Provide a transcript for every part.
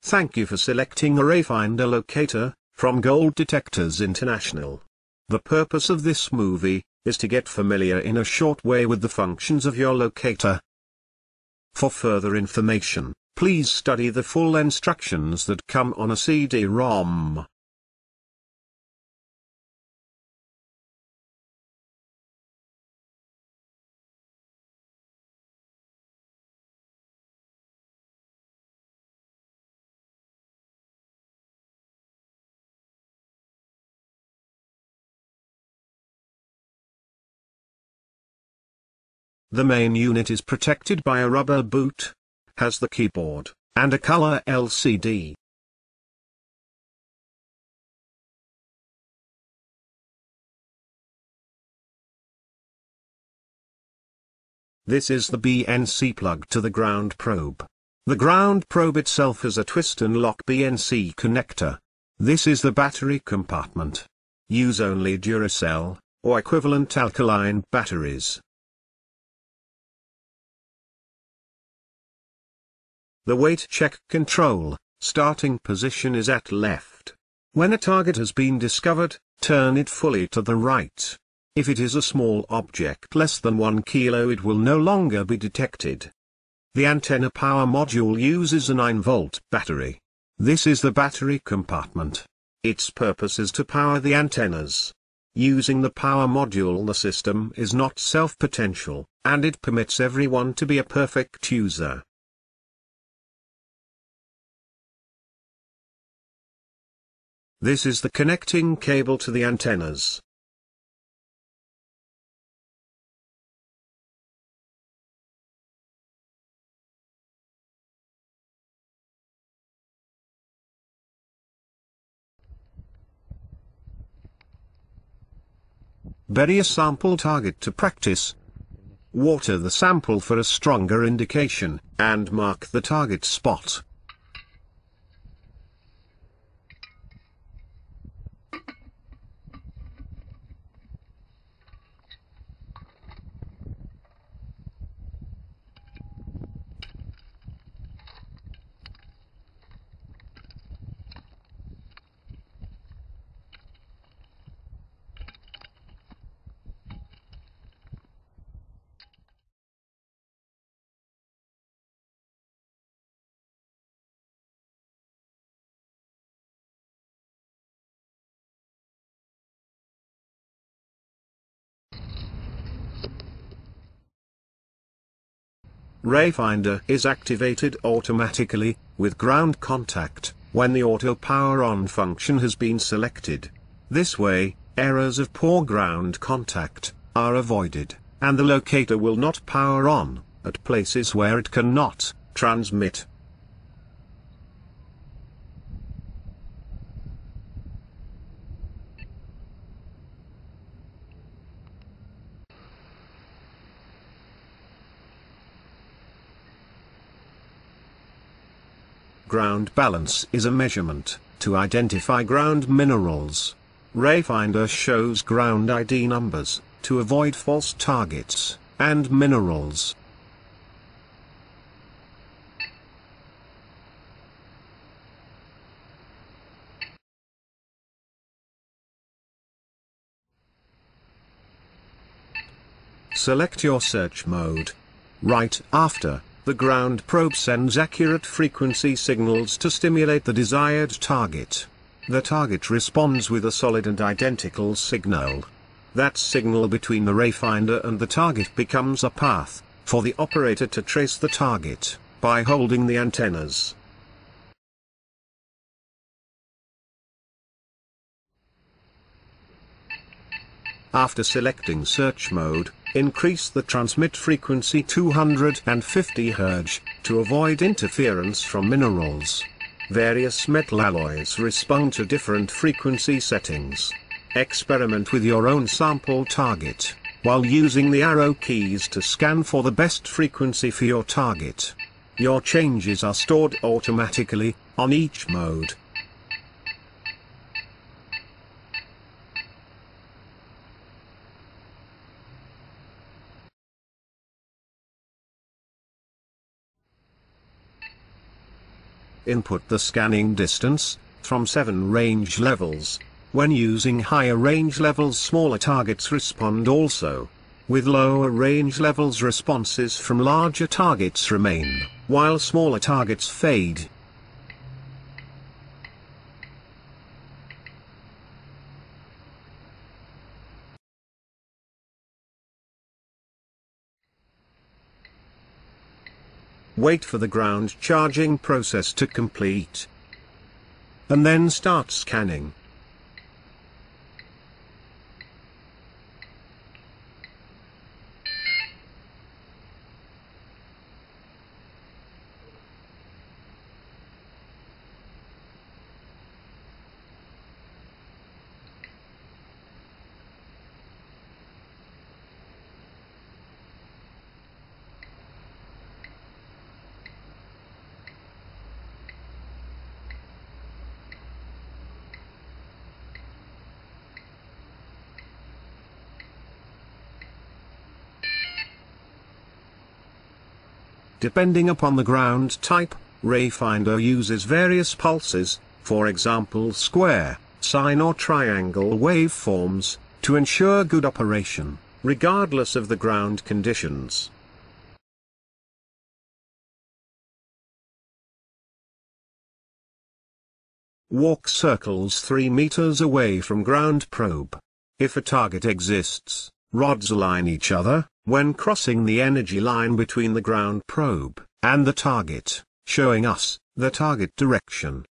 Thank you for selecting Array Finder Locator from Gold Detectors International. The purpose of this movie is to get familiar in a short way with the functions of your locator. For further information, please study the full instructions that come on a CD-ROM. The main unit is protected by a rubber boot, has the keyboard, and a color LCD. This is the BNC plug to the ground probe. The ground probe itself has a twist and lock BNC connector. This is the battery compartment. Use only Duracell, or equivalent alkaline batteries. The weight check control, starting position is at left. When a target has been discovered, turn it fully to the right. If it is a small object less than 1 kilo, it will no longer be detected. The antenna power module uses a 9-volt battery. This is the battery compartment. Its purpose is to power the antennas. Using the power module, the system is not self-potential, and it permits everyone to be a perfect user. This is the connecting cable to the antennas. Bury a sample target to practice. Water the sample for a stronger indication, and mark the target spot. Rayfinder is activated automatically, with ground contact, when the auto power on function has been selected. This way, errors of poor ground contact are avoided, and the locator will not power on at places where it cannot transmit. Ground balance is a measurement to identify ground minerals. Rayfinder shows ground ID numbers to avoid false targets and minerals. Select your search mode. Right after, the ground probe sends accurate frequency signals to stimulate the desired target. The target responds with a solid and identical signal. That signal between the Rayfinder and the target becomes a path for the operator to trace the target by holding the antennas. After selecting search mode, increase the transmit frequency 250 Hz, to avoid interference from minerals. Various metal alloys respond to different frequency settings. Experiment with your own sample target, while using the arrow keys to scan for the best frequency for your target. Your changes are stored automatically on each mode. Input the scanning distance, from 7 range levels. When using higher range levels, smaller targets respond also. With lower range levels, responses from larger targets remain, while smaller targets fade. Wait for the ground charging process to complete, and then start scanning. Depending upon the ground type, Rayfinder uses various pulses, for example square, sine or triangle waveforms, to ensure good operation, regardless of the ground conditions. Walk circles 3 meters away from ground probe. If a target exists, rods align each other when crossing the energy line between the ground probe and the target, showing us the target direction.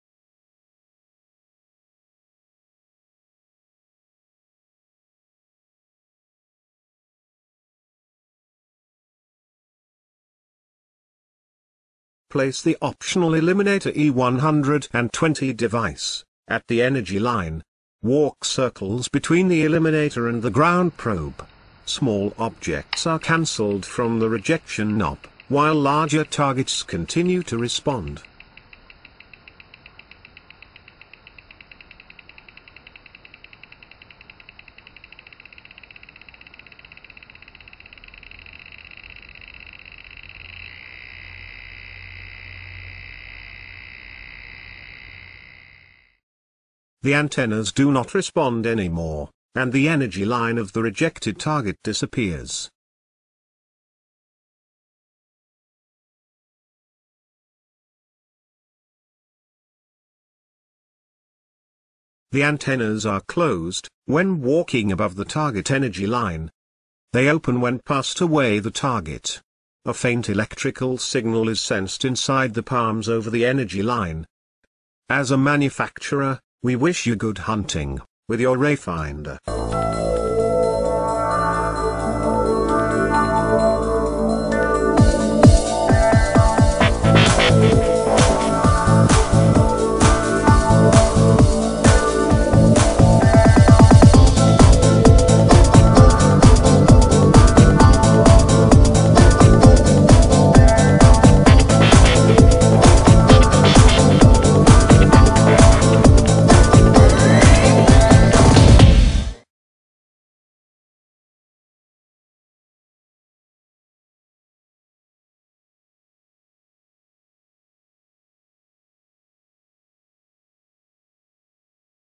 Place the optional Eliminator E120 device at the energy line. Walk circles between the Eliminator and the ground probe. Small objects are cancelled from the rejection knob, while larger targets continue to respond. The antennas do not respond anymore, and the energy line of the rejected target disappears. The antennas are closed when walking above the target energy line. They open when passed away the target. A faint electrical signal is sensed inside the palms over the energy line. As a manufacturer, we wish you good hunting with your Rayfinder.